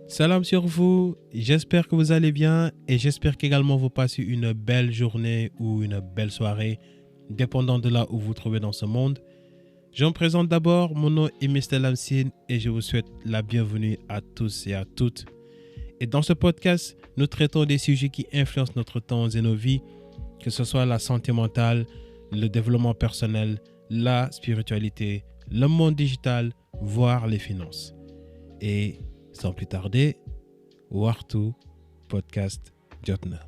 Salam sur vous, j'espère que vous allez bien et j'espère qu'également vous passez une belle journée ou une belle soirée, dépendant de là où vous vous trouvez dans ce monde. Je me présente d'abord, mon nom est Mr. Lamsin et je vous souhaite la bienvenue à tous et à toutes. Et dans ce podcast, nous traitons des sujets qui influencent notre temps et nos vies, que ce soit la santé mentale, le développement personnel, la spiritualité, le monde digital, voire les finances. Et sans plus tarder, Wartu Podcast Jotna.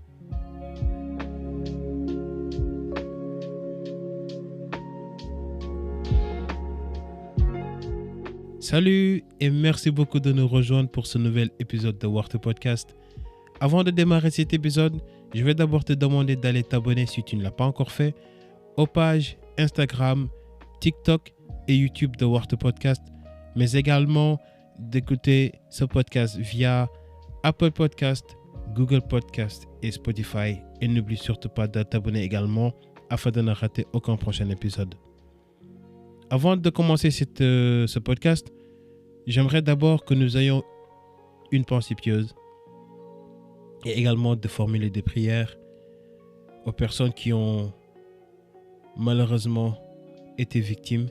Salut et merci beaucoup de nous rejoindre pour ce nouvel épisode de Wartu Podcast. Avant de démarrer cet épisode, je vais d'abord te demander d'aller t'abonner si tu ne l'as pas encore fait aux pages Instagram, TikTok et YouTube de Wartu Podcast, mais également d'écouter ce podcast via Apple Podcast, Google Podcast et Spotify. Et n'oublie surtout pas de t'abonner également afin de ne rater aucun prochain épisode. Avant de commencer ce podcast, j'aimerais d'abord que nous ayons une pensée pieuse et également de formuler des prières aux personnes qui ont malheureusement été victimes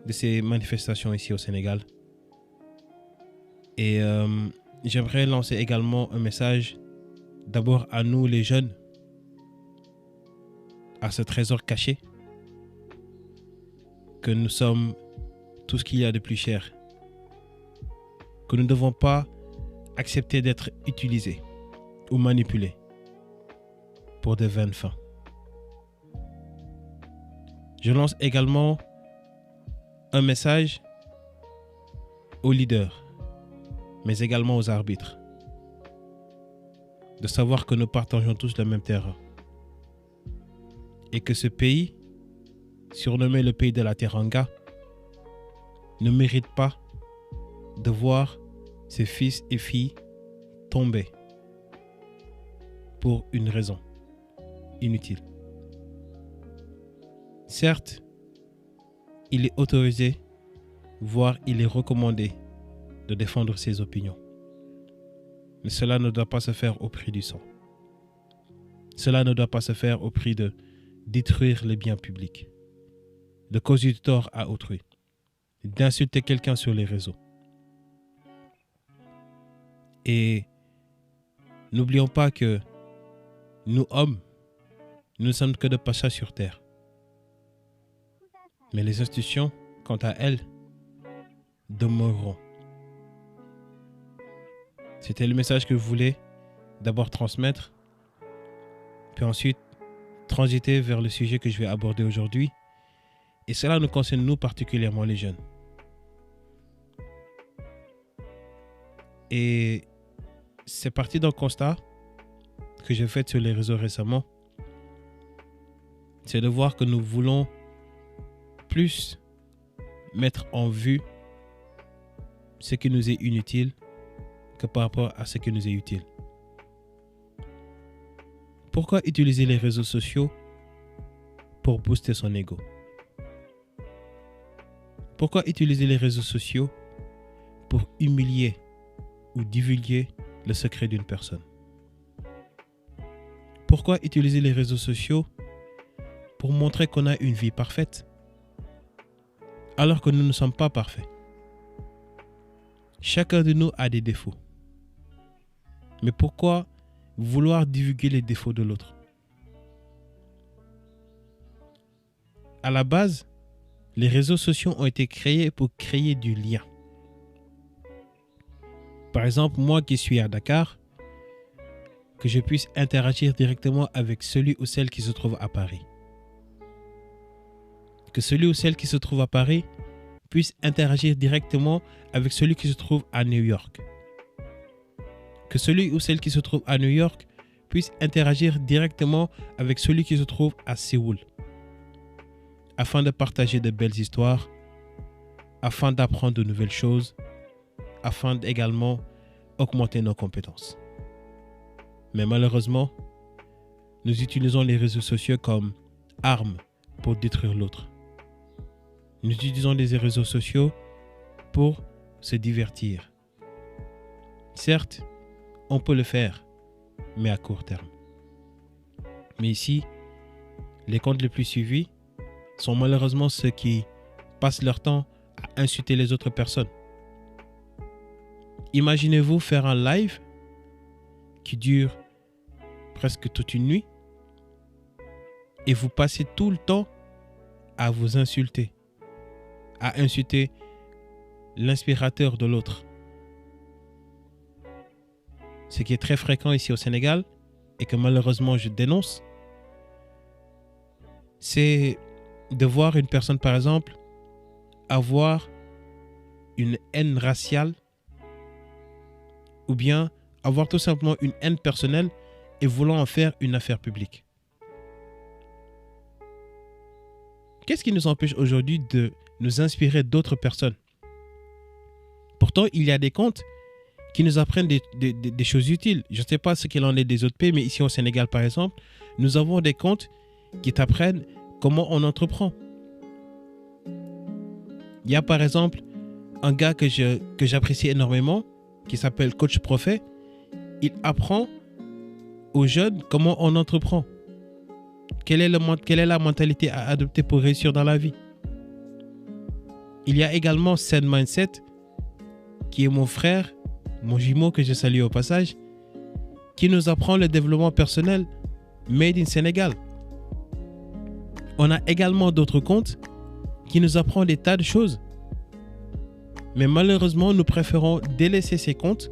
de ces manifestations ici au Sénégal. Et j'aimerais lancer également un message d'abord à nous les jeunes, à ce trésor caché, que nous sommes tout ce qu'il y a de plus cher, que nous ne devons pas accepter d'être utilisés ou manipulés pour de vaines fins. Je lance également un message aux leaders, mais également aux arbitres, de savoir que nous partageons tous le même terrain et que ce pays, surnommé le pays de la Teranga, ne mérite pas de voir ses fils et filles tomber pour une raison inutile. Certes, il est autorisé, voire il est recommandé de défendre ses opinions. Mais cela ne doit pas se faire au prix du sang. Cela ne doit pas se faire au prix de détruire les biens publics, de causer du tort à autrui, d'insulter quelqu'un sur les réseaux. Et n'oublions pas que nous, hommes, nous ne sommes que de passage sur terre. Mais les institutions, quant à elles, demeureront. C'était le message que je voulais d'abord transmettre, puis ensuite transiter vers le sujet que je vais aborder aujourd'hui. Et cela nous concerne nous particulièrement les jeunes. Et c'est parti d'un constat que j'ai fait sur les réseaux récemment. C'est de voir que nous voulons plus mettre en vue ce qui nous est inutile que par rapport à ce qui nous est utile. Pourquoi utiliser les réseaux sociaux pour booster son ego? Pourquoi utiliser les réseaux sociaux pour humilier ou divulguer le secret d'une personne? Pourquoi utiliser les réseaux sociaux pour montrer qu'on a une vie parfaite alors que nous ne sommes pas parfaits? Chacun de nous a des défauts. Mais pourquoi vouloir divulguer les défauts de l'autre? À la base, les réseaux sociaux ont été créés pour créer du lien. Par exemple, moi qui suis à Dakar, que je puisse interagir directement avec celui ou celle qui se trouve à Paris. Que celui ou celle qui se trouve à Paris puisse interagir directement avec celui qui se trouve à New York. Que celui ou celle qui se trouve à New York puisse interagir directement avec celui qui se trouve à Séoul, afin de partager de belles histoires, afin d'apprendre de nouvelles choses, afin d'également augmenter nos compétences. Mais malheureusement, nous utilisons les réseaux sociaux comme armes pour détruire l'autre. Nous utilisons les réseaux sociaux pour se divertir, Certes, on peut le faire, mais à court terme. Mais ici, les comptes les plus suivis sont malheureusement ceux qui passent leur temps à insulter les autres personnes. Imaginez-vous faire un live qui dure presque toute une nuit et vous passez tout le temps à vous insulter, à insulter l'inspirateur de l'autre. Ce qui est très fréquent ici au Sénégal et que malheureusement je dénonce, c'est de voir une personne, par exemple, avoir une haine raciale ou bien avoir tout simplement une haine personnelle et vouloir en faire une affaire publique. Qu'est-ce qui nous empêche aujourd'hui de nous inspirer d'autres personnes? Pourtant, il y a des comptes qui nous apprennent des choses utiles. Je ne sais pas ce qu'il en est des autres pays, mais ici au Sénégal, par exemple, nous avons des comptes qui t'apprennent comment on entreprend. Il y a par exemple un gars que j'apprécie énormément, qui s'appelle Coach Prophet. Il apprend aux jeunes comment on entreprend. Quelle est la mentalité à adopter pour réussir dans la vie. Il y a également Sen Mindset, qui est mon frère, mon jumeau que je salue au passage, qui nous apprend le développement personnel made in Sénégal. On a également d'autres comptes qui nous apprennent des tas de choses. Mais malheureusement, nous préférons délaisser ces comptes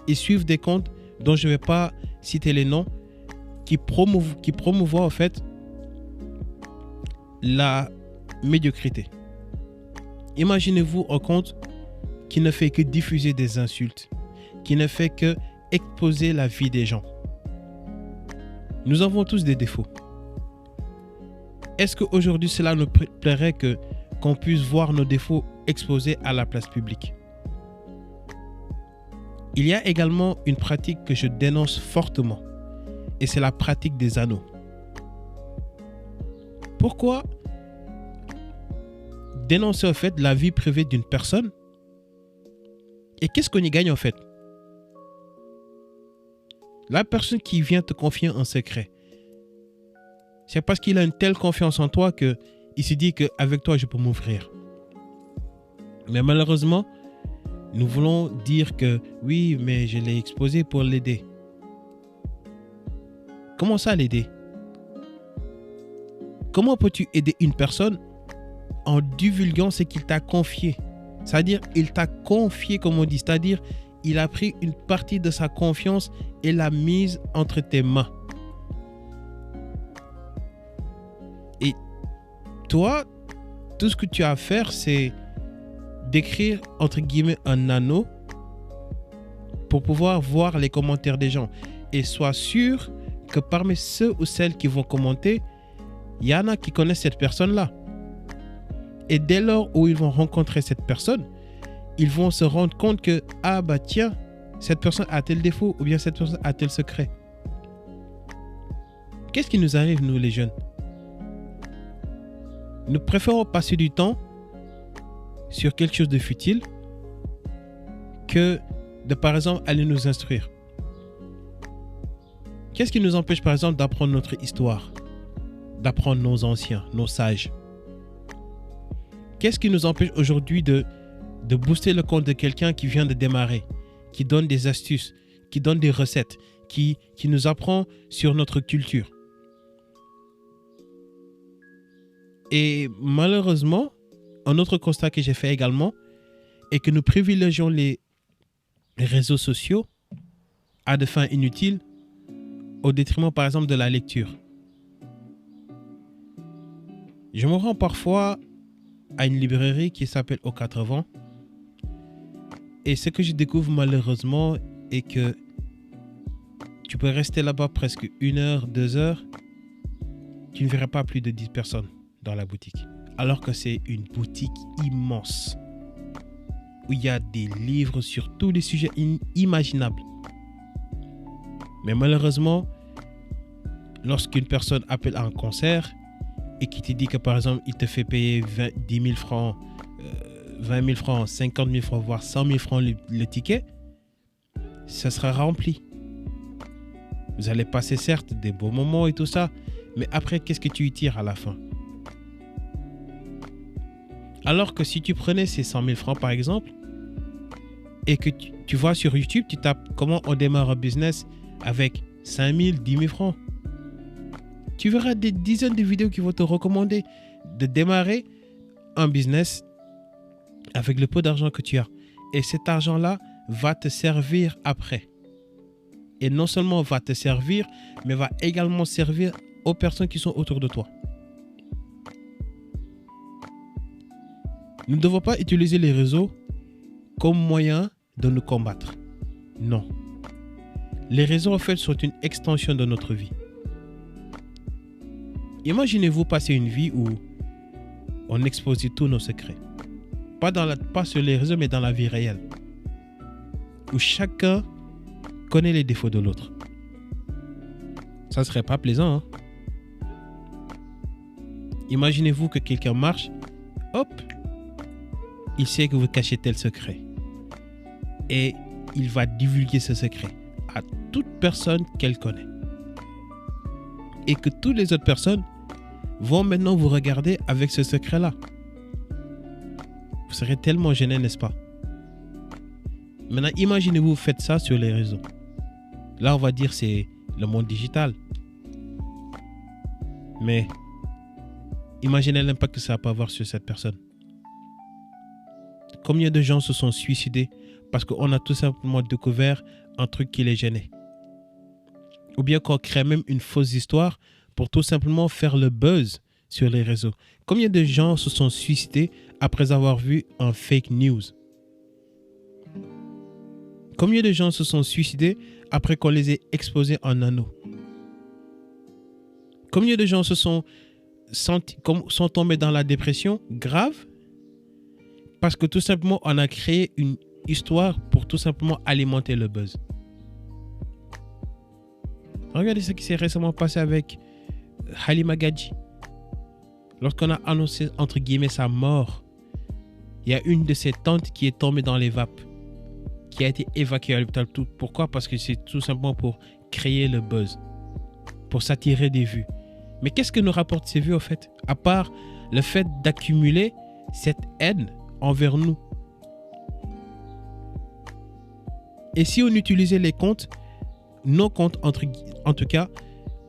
et suivre des comptes dont je ne vais pas citer les noms, qui promouvoient en fait la médiocrité. Imaginez-vous un compte qui ne fait que diffuser des insultes, qui ne fait que exposer la vie des gens. Nous avons tous des défauts. Est-ce qu'aujourd'hui cela nous plairait qu'on puisse voir nos défauts exposés à la place publique? Il y a également une pratique que je dénonce fortement, et c'est la pratique des anneaux. Pourquoi dénoncer en fait la vie privée d'une personne? Et qu'est-ce qu'on y gagne en fait? La personne qui vient te confier un secret, c'est parce qu'il a une telle confiance en toi qu'il se dit qu'avec toi, je peux m'ouvrir. Mais malheureusement, nous voulons dire que oui, mais je l'ai exposé pour l'aider. Comment ça l'aider? Comment peux-tu aider une personne en divulguant ce qu'il t'a confié? C'est-à-dire, il t'a confié, comme on dit, c'est-à-dire, il a pris une partie de sa confiance et l'a mise entre tes mains. Et toi, tout ce que tu as à faire, c'est d'écrire, entre guillemets, un anneau pour pouvoir voir les commentaires des gens. Et sois sûr que parmi ceux ou celles qui vont commenter, il y en a qui connaissent cette personne-là. Et dès lors où ils vont rencontrer cette personne, ils vont se rendre compte que, ah bah tiens, cette personne a tel défaut ou bien cette personne a tel secret. Qu'est-ce qui nous arrive, nous les jeunes? Nous préférons passer du temps sur quelque chose de futile que de, par exemple, aller nous instruire. Qu'est-ce qui nous empêche, par exemple, d'apprendre notre histoire, d'apprendre nos anciens, nos sages? Qu'est-ce qui nous empêche aujourd'hui de booster le compte de quelqu'un qui vient de démarrer, qui donne des astuces, qui donne des recettes, qui nous apprend sur notre culture? Et malheureusement, un autre constat que j'ai fait également est que nous privilégions les réseaux sociaux à des fins inutiles au détriment, par exemple, de la lecture. Je me rends parfois à une librairie qui s'appelle Aux 4 Vents. Et ce que je découvre malheureusement est que tu peux rester là-bas presque 1 heure, 2 heures. Tu ne verras pas plus de 10 personnes dans la boutique. Alors que c'est une boutique immense où il y a des livres sur tous les sujets imaginables. Mais malheureusement, lorsqu'une personne appelle à un concert et qui te dit que par exemple, il te fait payer 10 000 francs, 20 000 francs, 50 000 francs, voire 100 000 francs le ticket, ça sera rempli. Vous allez passer certes des beaux moments et tout ça, mais après, qu'est-ce que tu y tires à la fin? Alors que si tu prenais ces 100 000 francs par exemple, et que tu vois sur YouTube, tu tapes comment on démarre un business avec 5 000, 10 000 francs. Tu verras des dizaines de vidéos qui vont te recommander de démarrer un business avec le peu d'argent que tu as. Et cet argent-là va te servir après. Et non seulement va te servir, mais va également servir aux personnes qui sont autour de toi. Nous ne devons pas utiliser les réseaux comme moyen de nous combattre. Non. Les réseaux, en fait, sont une extension de notre vie. Imaginez-vous passer une vie où on expose tous nos secrets. Pas sur les réseaux, mais dans la vie réelle. Où chacun connaît les défauts de l'autre. Ça ne serait pas plaisant, hein? Imaginez-vous que quelqu'un marche, hop, il sait que vous cachez tel secret. Et il va divulguer ce secret à toute personne qu'elle connaît. Et que toutes les autres personnes vont maintenant vous regarder avec ce secret-là. Vous serez tellement gêné, n'est-ce pas? Maintenant, imaginez-vous, vous faites ça sur les réseaux. Là, on va dire c'est le monde digital. Mais imaginez l'impact que ça peut avoir sur cette personne. Combien de gens se sont suicidés parce qu'on a tout simplement découvert un truc qui les gênait? Ou bien qu'on crée même une fausse histoire pour tout simplement faire le buzz sur les réseaux. Combien de gens se sont suicidés après avoir vu un fake news? Combien de gens se sont suicidés après qu'on les ait exposés en anneau? Combien de gens sont tombés dans la dépression grave parce que tout simplement on a créé une histoire pour tout simplement alimenter le buzz? Regardez ce qui s'est récemment passé avec Halima Gadji. Lorsqu'on a annoncé entre guillemets sa mort, il y a une de ses tantes qui est tombée dans les vapes, qui a été évacuée à l'hôpital. Pourquoi? Parce que c'est tout simplement pour créer le buzz, pour s'attirer des vues. Mais qu'est-ce que nous rapportent ces vues au fait? À part le fait d'accumuler cette haine envers nous. Et si on utilisait les comptes, nos comptes en tout cas,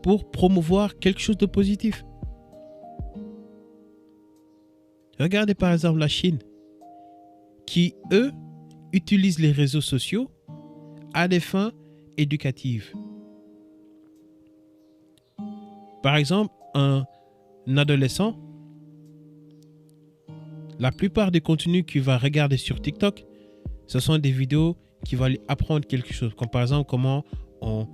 pour promouvoir quelque chose de positif? Regardez par exemple la Chine, qui eux utilisent les réseaux sociaux à des fins éducatives. Par exemple, un adolescent, la plupart des contenus qu'il va regarder sur TikTok, ce sont des vidéos qui vont lui apprendre quelque chose, comme par exemple comment on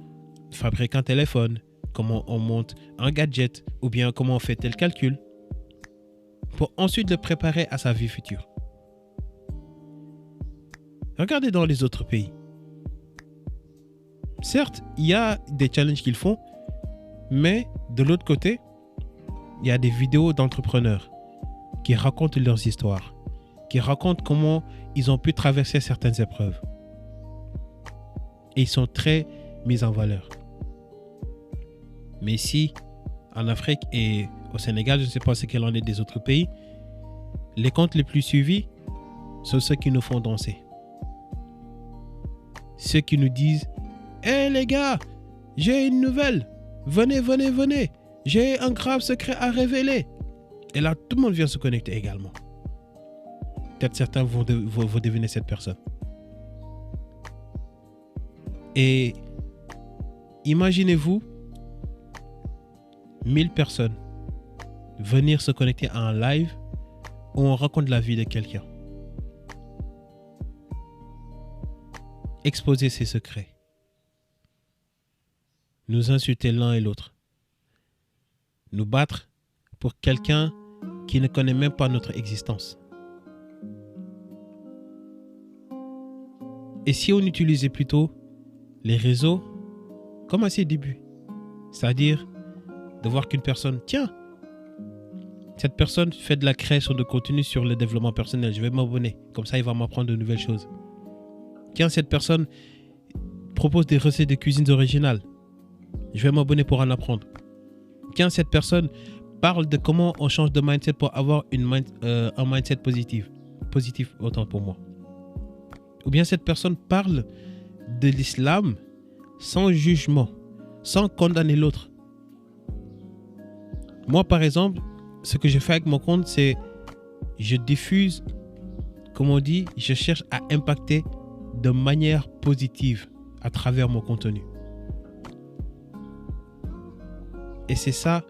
fabrique un téléphone, comment on monte un gadget, ou bien comment on fait tel calcul, pour ensuite le préparer à sa vie future. Regardez dans les autres pays. Certes, il y a des challenges qu'ils font, mais de l'autre côté, il y a des vidéos d'entrepreneurs qui racontent leurs histoires, qui racontent comment ils ont pu traverser certaines épreuves. Et ils sont très mis en valeur. Mais ici, en Afrique et au Sénégal, je ne sais pas ce qu'il en est des autres pays, les comptes les plus suivis sont ceux qui nous font danser. Ceux qui nous disent « Hé les gars, j'ai une nouvelle, venez, venez, venez, j'ai un grave secret à révéler ». Et là, tout le monde vient se connecter également. Peut-être certains vont deviner cette personne. Et imaginez-vous 1000 personnes venir se connecter à un live où on raconte la vie de quelqu'un. Exposer ses secrets. Nous insulter l'un et l'autre. Nous battre pour quelqu'un qui ne connaît même pas notre existence. Et si on utilisait plutôt les réseaux comme à ses débuts, c'est-à-dire de voir qu'une personne, tiens, cette personne fait de la création de contenu sur le développement personnel, je vais m'abonner, comme ça il va m'apprendre de nouvelles choses. Tiens, cette personne propose des recettes de cuisine originales. Je vais m'abonner pour en apprendre. Quand cette personne parle de comment on change de mindset pour avoir un mindset positif autant pour moi. Ou bien cette personne parle de l'islam sans jugement, sans condamner l'autre. Moi, par exemple, ce que je fais avec mon compte, c'est je diffuse, comme on dit, je cherche à impacter de manière positive à travers mon contenu. Et c'est ça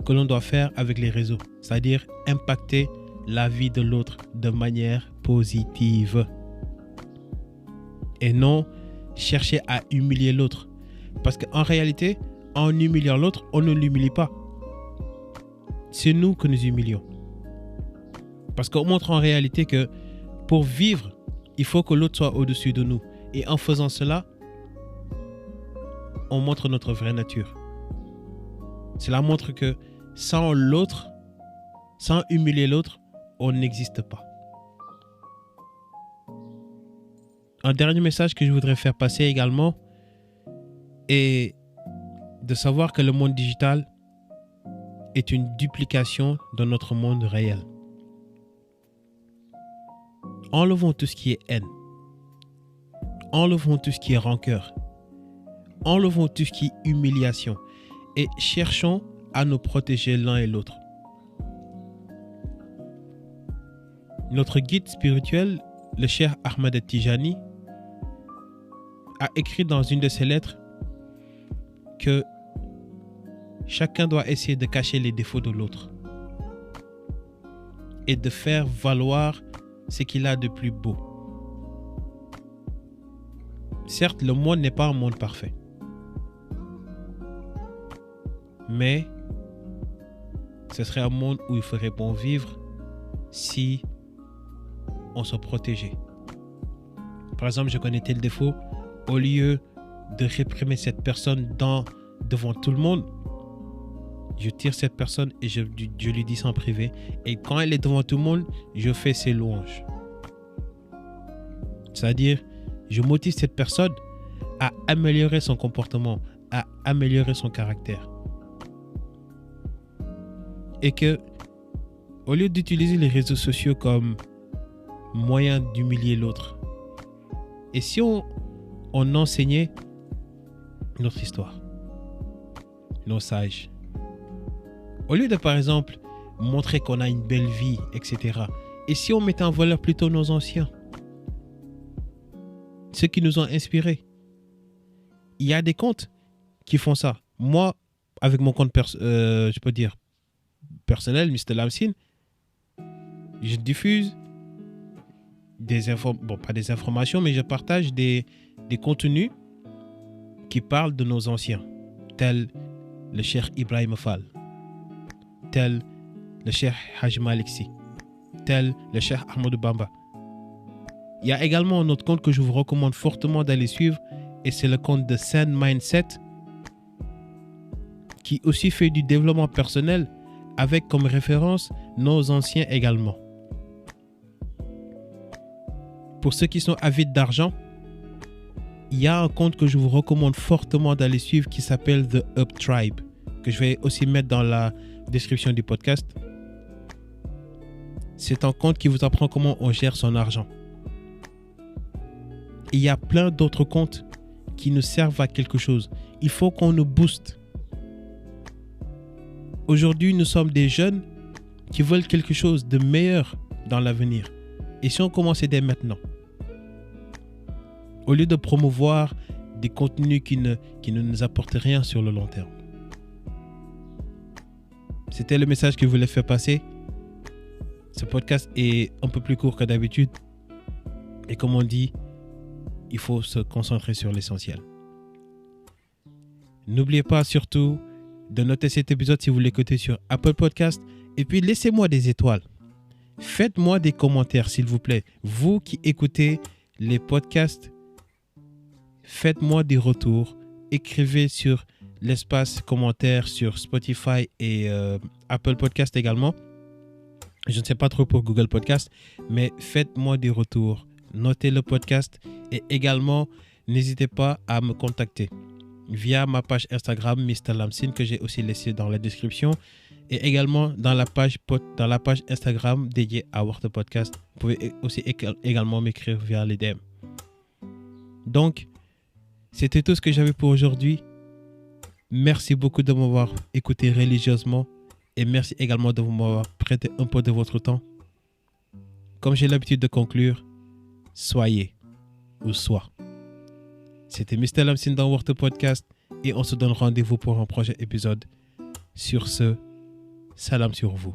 que l'on doit faire avec les réseaux, c'est-à-dire impacter la vie de l'autre de manière positive. Et non chercher à humilier l'autre. Parce qu'en réalité, en humiliant l'autre, on ne l'humilie pas. C'est nous que nous humilions. Parce qu'on montre en réalité que pour vivre, il faut que l'autre soit au-dessus de nous. Et en faisant cela, on montre notre vraie nature. Cela montre que sans l'autre, sans humilier l'autre, on n'existe pas. Un dernier message que je voudrais faire passer également est de savoir que le monde digital est une duplication de notre monde réel. Enlevons tout ce qui est haine. Enlevons tout ce qui est rancœur. Enlevons tout ce qui est humiliation. Et cherchons à nous protéger l'un et l'autre. Notre guide spirituel, le Cheikh Ahmed Tijani, a écrit dans une de ses lettres que chacun doit essayer de cacher les défauts de l'autre et de faire valoir ce qu'il a de plus beau. Certes, le monde n'est pas un monde parfait. Mais ce serait un monde où il ferait bon vivre si on se protégeait. Par exemple, je connais tel défaut. Au lieu de réprimer cette personne devant tout le monde, je tire cette personne et je lui dis ça en privé. Et quand elle est devant tout le monde, je fais ses louanges. C'est-à-dire, je motive cette personne à améliorer son comportement, à améliorer son caractère. Et que, au lieu d'utiliser les réseaux sociaux comme moyen d'humilier l'autre, et si on enseignait notre histoire, nos sages, au lieu de, par exemple, montrer qu'on a une belle vie, etc. Et si on mettait en valeur plutôt nos anciens, ceux qui nous ont inspirés. Il y a des comptes qui font ça. Moi, avec mon compte, je peux dire, personnel, Mr. Lamsin, je diffuse pas des informations, mais je partage des contenus qui parlent de nos anciens, tels le Cheikh Ibrahim Fall, tel le Cheikh Haj Malik Sy, tel le Cheikh Ahmadou Bamba. Il y a également un autre compte que je vous recommande fortement d'aller suivre, et c'est le compte de Zen Mindset, qui aussi fait du développement personnel avec comme référence nos anciens également. Pour ceux qui sont avides d'argent, il y a un compte que je vous recommande fortement d'aller suivre qui s'appelle The Up Tribe, que je vais aussi mettre dans la description du podcast. C'est un compte qui vous apprend comment on gère son argent. Et il y a plein d'autres comptes qui nous servent à quelque chose. Il faut qu'on nous booste. Aujourd'hui, nous sommes des jeunes qui veulent quelque chose de meilleur dans l'avenir. Et si on commençait dès maintenant, au lieu de promouvoir des contenus qui ne nous apportent rien sur le long terme. C'était le message que je voulais faire passer. Ce podcast est un peu plus court que d'habitude. Et comme on dit, il faut se concentrer sur l'essentiel. N'oubliez pas surtout de noter cet épisode si vous l'écoutez sur Apple Podcast. Et puis laissez-moi des étoiles. Faites-moi des commentaires s'il vous plaît. Vous qui écoutez les podcasts, faites-moi des retours. Écrivez sur l'espace commentaires sur Spotify et Apple Podcast également. Je ne sais pas trop pour Google Podcast, mais faites-moi des retours. Notez le podcast et également n'hésitez pas à me contacter via ma page Instagram Mr Lamsin que j'ai aussi laissée dans la description et également dans la page Instagram dédiée à Worth Podcast. Vous pouvez aussi également m'écrire via les DM. Donc, c'était tout ce que j'avais pour aujourd'hui. Merci beaucoup de m'avoir écouté religieusement et merci également de m'avoir prêté un peu de votre temps. Comme j'ai l'habitude de conclure, soyez ou sois. C'était Mr Lamsin dans Worth Podcast et on se donne rendez-vous pour un prochain épisode. Sur ce, salam sur vous.